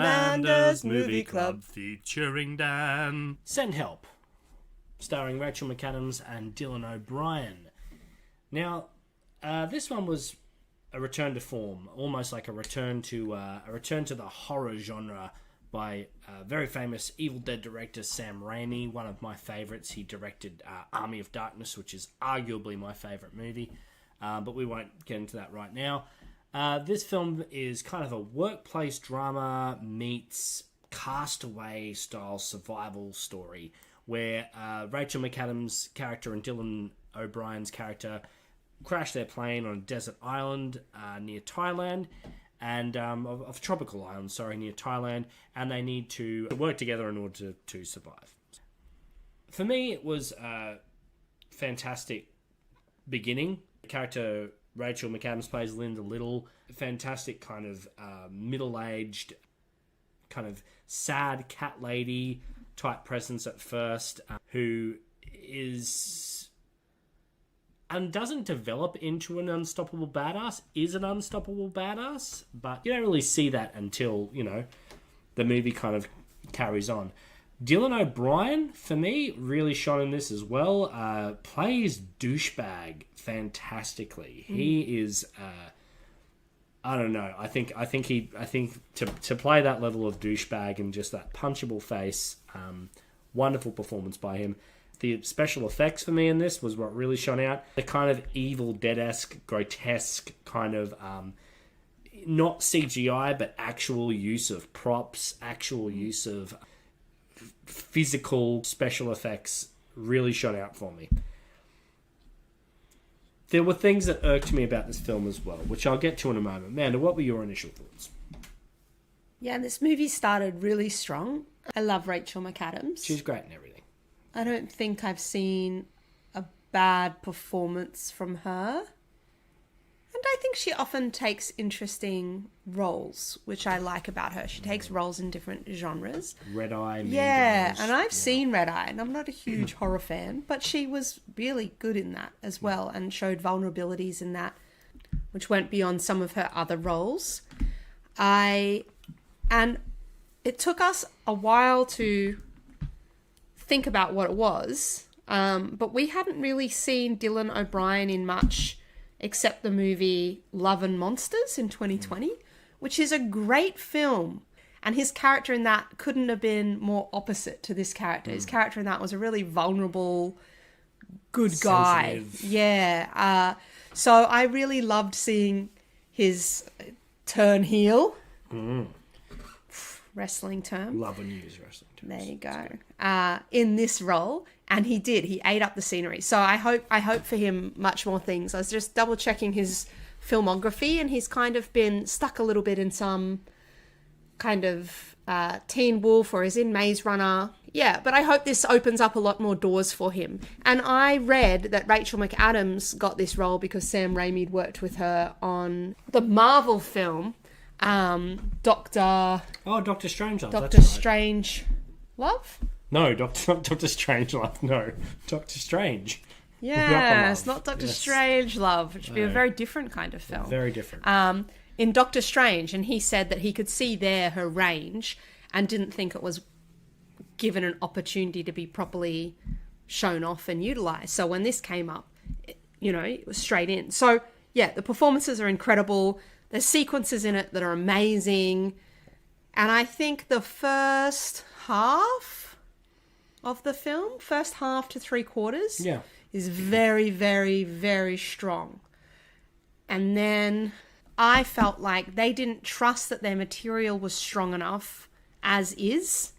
Amanda's Movie Club featuring Dan. Send Help, starring Rachel McAdams and Dylan O'Brien. Now, this one was a return to form, almost like a return to the horror genre by very famous Evil Dead director Sam Raimi, one of my favourites. He directed Army of Darkness, which is arguably my favourite movie, but we won't get into that right now. This film is kind of a workplace drama meets Castaway style survival story, where Rachel McAdams' character and Dylan O'Brien's character crash their plane on a desert island near Thailand, and of tropical island, near Thailand, and they need to work together in order to survive. For me, it was a fantastic beginning. The character Rachel McAdams plays Linda Little, fantastic kind of middle-aged, kind of sad cat lady type presence at first, who is and doesn't develop into an unstoppable badass, is an unstoppable badass, but you don't really see that until, the movie kind of carries on. Dylan O'Brien, for me, really shone in this as well. Plays douchebag fantastically. He is, I don't know. I think to play that level of douchebag and just that punchable face, wonderful performance by him. The special effects for me in this was what really shone out. The kind of Evil Dead-esque, grotesque kind of, not CGI, but actual use of props, actual use of physical special effects really shone out for me. There were things that irked me about this film as well, which I'll get to in a moment. Amanda, what were your initial thoughts? Yeah, this movie started really strong. I love Rachel McAdams. She's great in everything. I don't think I've seen a bad performance from her. And I think she often takes interesting roles, which I like about her. She takes roles in different genres. Red Eye. Yeah, and I've seen Red Eye, and I'm not a huge horror fan, but she was really good in that as well and showed vulnerabilities in that, which went beyond some of her other roles. And it took us a while to think about what it was, but we hadn't really seen Dylan O'Brien in much except the movie Love and Monsters in 2020, which is a great film, and his character in that couldn't have been more opposite to this character. His character in that was a really vulnerable, good guy. Yeah. So I really loved seeing his turn heel. Wrestling term. Love and use wrestling terms. There you go. In this role, and he did. He ate up the scenery. So I hope for him much more things. I was just double checking his filmography, and he's kind of been stuck a little bit in some kind of Teen Wolf, or is in Maze Runner. Yeah, but I hope this opens up a lot more doors for him. And I read that Rachel McAdams got this role because Sam Raimi worked with her on the Marvel film. Doctor Strangelove. Doctor Strange Love? No, Doctor Strange Love. No, Doctor Strange. Yeah, it's not Doctor Strange Love, which would be a very different kind of film. Very different. In Doctor Strange, and he said that he could see there her range and didn't think it was given an opportunity to be properly shown off and utilised. So when this came up, it was straight in. So yeah, the performances are incredible. There's sequences in it that are amazing. And I think the first half of the film, first half to 3/4, is very, very, very strong. And then I felt like they didn't trust that their material was strong enough as is.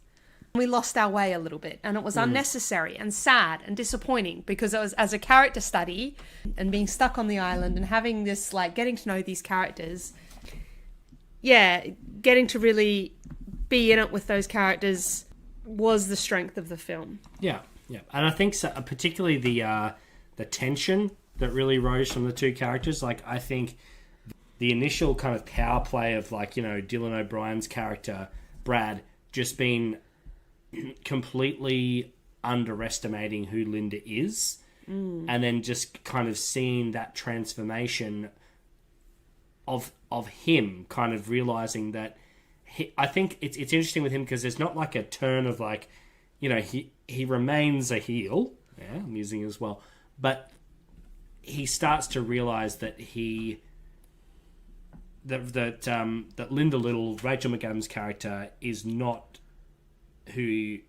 We lost our way a little bit, and it was unnecessary and sad and disappointing, because it was, as a character study and being stuck on the island and having this, getting to know these characters, getting to really be in it with those characters was the strength of the film. Yeah. And I think particularly the tension that really rose from the two characters. I think the initial kind of power play of Dylan O'Brien's character, Brad, just being completely underestimating who Linda is, and then just kind of seeing that transformation of him kind of realizing that I think it's interesting with him because there's not like a turn of like, you know, he remains a heel. Yeah, I'm using it as well, but he starts to realize that that Linda Little, Rachel McAdams' character, is not who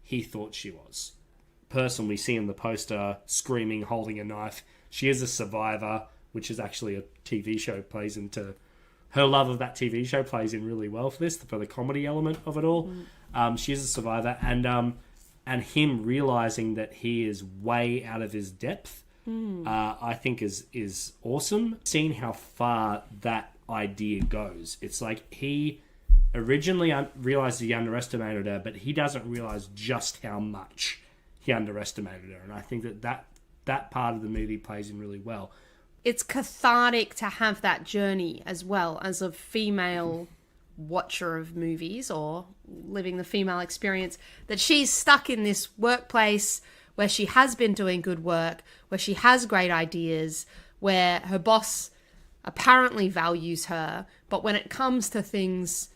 he thought she was. Person we see in the poster screaming, holding a knife. She is a survivor, which is actually a TV show plays into her love of that TV show plays in really well for this, for the comedy element of it all. She is a survivor, and him realizing that he is way out of his depth, I think is awesome. Seeing how far that idea goes, it's like he originally realized he underestimated her, but he doesn't realize just how much he underestimated her, and I think that part of the movie plays in really well. It's cathartic to have that journey as well as a female watcher of movies or living the female experience, that she's stuck in this workplace where she has been doing good work, where she has great ideas, where her boss apparently values her, but when it comes to things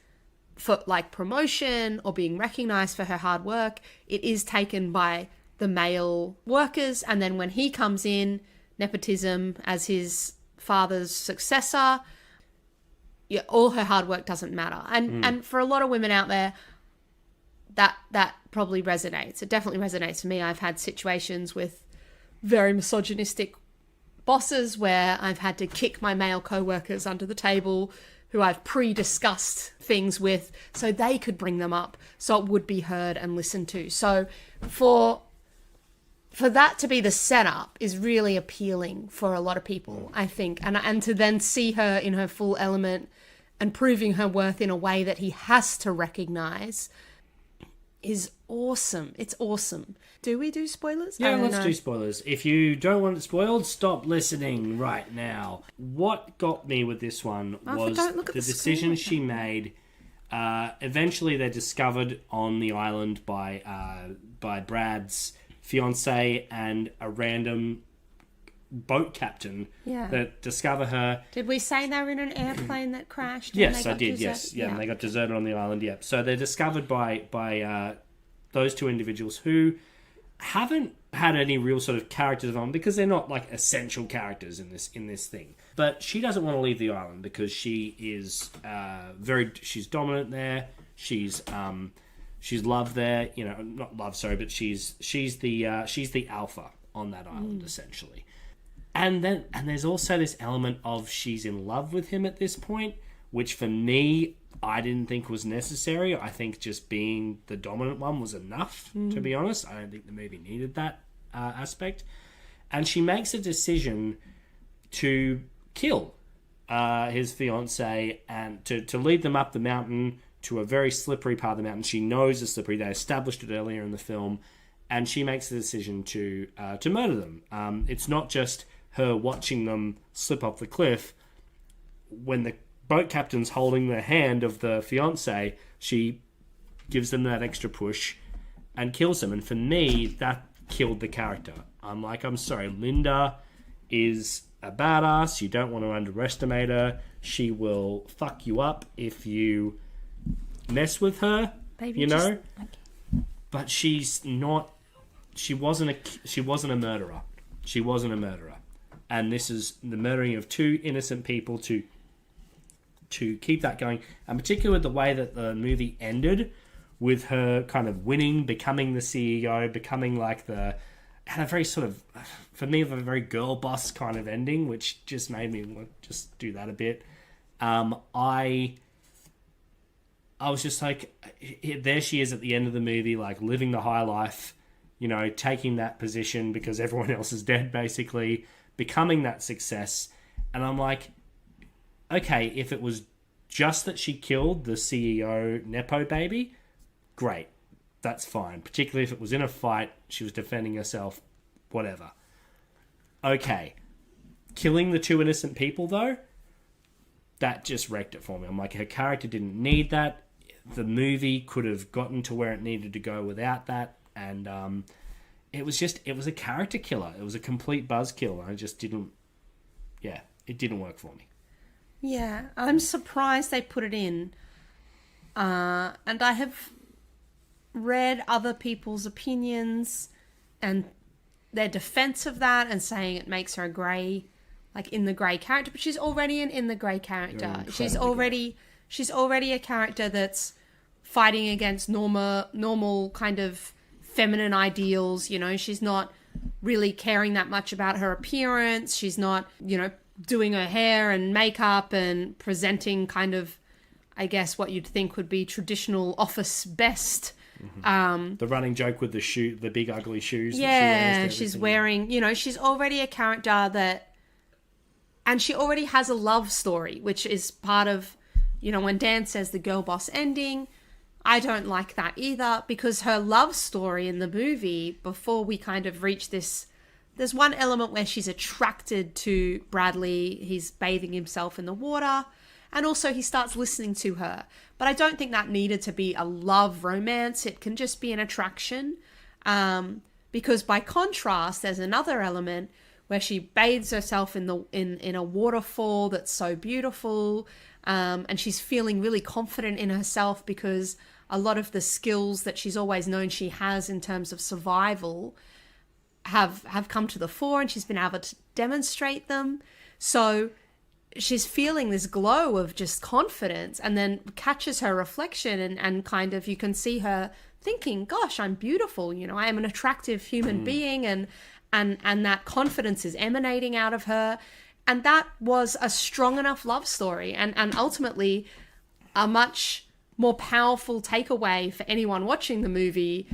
for like promotion or being recognized for her hard work, it is taken by the male workers. And then when he comes in, nepotism as his father's successor, yeah, all her hard work doesn't matter. And for a lot of women out there, that probably resonates. It definitely resonates for me. I've had situations with very misogynistic bosses where I've had to kick my male co-workers under the table who I've pre-discussed things with so they could bring them up so it would be heard and listened to. So for that to be the setup is really appealing for a lot of people, I think. And to then see her in her full element and proving her worth in a way that he has to recognize is awesome. It's awesome. Do we do spoilers? Yeah, let's do spoilers. If you don't want it spoiled, stop listening right now. What got me with this one was the decision she made. Eventually, they're discovered on the island by Brad's fiance and a random boat captain that discover her. Did we say they were in an airplane that crashed? Yes, I did. Yes, yeah, and they got deserted on the island. Yeah, so they're discovered by those two individuals who haven't had any real sort of character development because they're not like essential characters in this thing. But she doesn't want to leave the island because she is she's dominant there. She's loved there, you know, not loved, sorry, but she's the alpha on that island essentially. And there's also this element of she's in love with him at this point, which for me I didn't think was necessary. I think just being the dominant one was enough, to be honest. I don't think the movie needed that aspect. And she makes a decision to kill his fiance and to lead them up the mountain to a very slippery part of the mountain. She knows it's slippery. They established it earlier in the film. And she makes the decision to murder them. It's not just her watching them slip off the cliff. When the boat captain's holding the hand of the fiance, she gives them that extra push and kills them. And for me, that killed the character. I'm sorry, Linda is a badass. You don't want to underestimate her. She will fuck you up if you mess with her, baby, you know. But she's not. She wasn't a murderer. She wasn't a murderer. And this is the murdering of two innocent people to keep that going. And particularly the way that the movie ended with her kind of winning, becoming the CEO, becoming like had a very sort of, for me, a very girl boss kind of ending, which just made me want to just do that a bit. I was just like, there she is at the end of the movie, like living the high life, you know, taking that position because everyone else is dead, basically, becoming that success. And I'm like, okay, if it was just that she killed the CEO Nepo baby, great. That's fine. Particularly if it was in a fight, she was defending herself, whatever. Okay. Killing the two innocent people, though, that just wrecked it for me. I'm like, her character didn't need that. The movie could have gotten to where it needed to go without that. And it was a character killer. It was a complete buzzkill. I just didn't, it didn't work for me. Yeah, I'm surprised they put it in. And I have read other people's opinions and their defense of that and saying it makes her a grey, like in the grey character, but she's already an in the grey character. She's already a character that's fighting against normal kind of feminine ideals. You know, she's not really caring that much about her appearance. She's not, you know, doing her hair and makeup and presenting kind of, I guess, what you'd think would be traditional office best. The running joke with the big ugly shoes. Yeah, she's wearing, you know, she's already a character that, and she already has a love story, which is part of, you know, when Dan says the girl boss ending, I don't like that either, because her love story in the movie, before we kind of reach this, there's one element where she's attracted to Bradley. He's bathing himself in the water, and also he starts listening to her. But I don't think that needed to be a love romance. It can just be an attraction. Because by contrast, there's another element where she bathes herself in a waterfall that's so beautiful. And she's feeling really confident in herself because a lot of the skills that she's always known she has in terms of survival have come to the fore, and she's been able to demonstrate them. So she's feeling this glow of just confidence, and then catches her reflection and kind of, you can see her thinking, gosh, I'm beautiful, you know, I am an attractive human being, and that confidence is emanating out of her. And that was a strong enough love story, and ultimately a much more powerful takeaway for anyone watching the movie,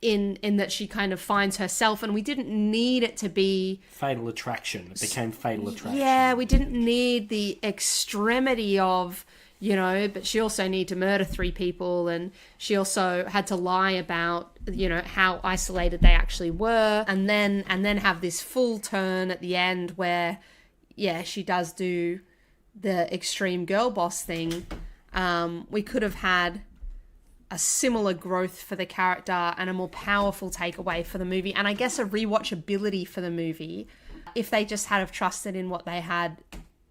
in that she kind of finds herself, and we didn't need it to be Fatal Attraction. It became Fatal Attraction. Yeah, we didn't need the extremity of, you know, but she also needed to murder 3 people, and she also had to lie about, you know, how isolated they actually were, and then have this full turn at the end where, yeah, she does do the extreme girl boss thing. We could have had a similar growth for the character and a more powerful takeaway for the movie, and I guess a rewatchability for the movie if they just had have trusted in what they had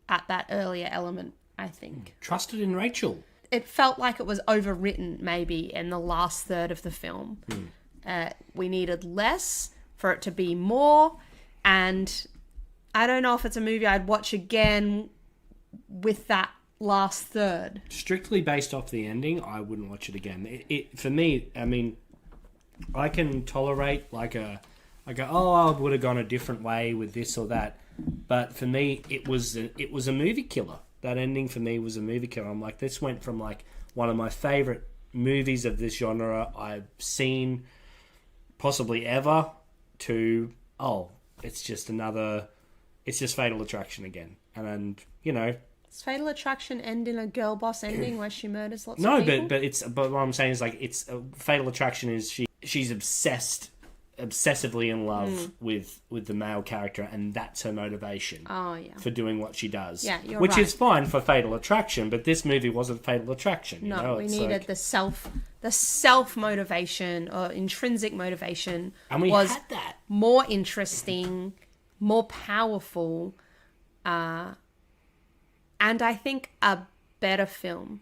at that earlier element, I think. Trusted in Rachel. It felt like it was overwritten maybe in the last third of the film. We needed less for it to be more, and I don't know if it's a movie I'd watch again with that last third. Strictly based off the ending, I wouldn't watch it again. It for me, I mean, I can tolerate I would have gone a different way with this or that, but for me, it was a movie killer. That ending for me was a movie killer. I'm like, this went from like one of my favorite movies of this genre I've seen possibly ever to, it's just Fatal Attraction again. And you know, does Fatal Attraction end in a girl boss ending where she murders lots of people? No, but what I'm saying is, like, it's Fatal Attraction is she's obsessively in love with the male character, and that's her motivation. For doing what she does. Yeah, you're which right. is fine for Fatal Attraction, but this movie wasn't Fatal Attraction. No, you know? we It's needed like, the self motivation or intrinsic motivation, and we was had that. more interesting, more powerful, and I think a better film.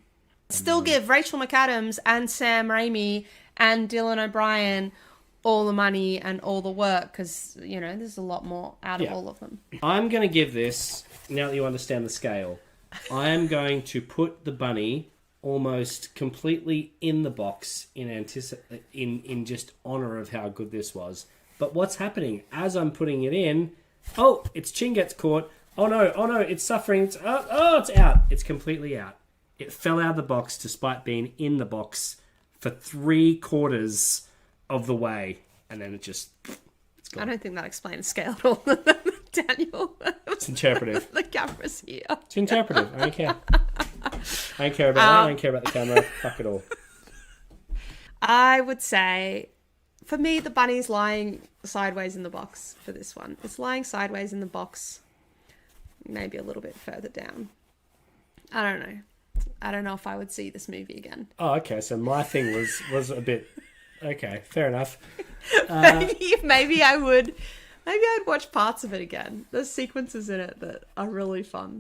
Still give Rachel McAdams and Sam Raimi and Dylan O'Brien all the money and all the work, because, you know, there's a lot more out of all of them. I'm going to give this, now that you understand the scale, I am going to put the bunny almost completely in the box in just honour of how good this was. But what's happening as I'm putting it in? Oh, its chin gets caught. Oh no, it's suffering. It's out. It's completely out. It fell out of the box despite being in the box for 3/4 of the way. And then it's gone. I don't think that explains scale at all, Daniel. It's interpretive. The camera's here. It's interpretive. I don't care. I don't care about that. I don't care about the camera. Fuck it all. I would say, for me, the bunny's lying sideways in the box for this one. It's lying sideways in the box, maybe a little bit further down. I don't know. I don't know if I would see this movie again. Oh, okay. So my thing was a bit... Okay, fair enough. Maybe I would... Maybe I'd watch parts of it again. There's sequences in it that are really fun.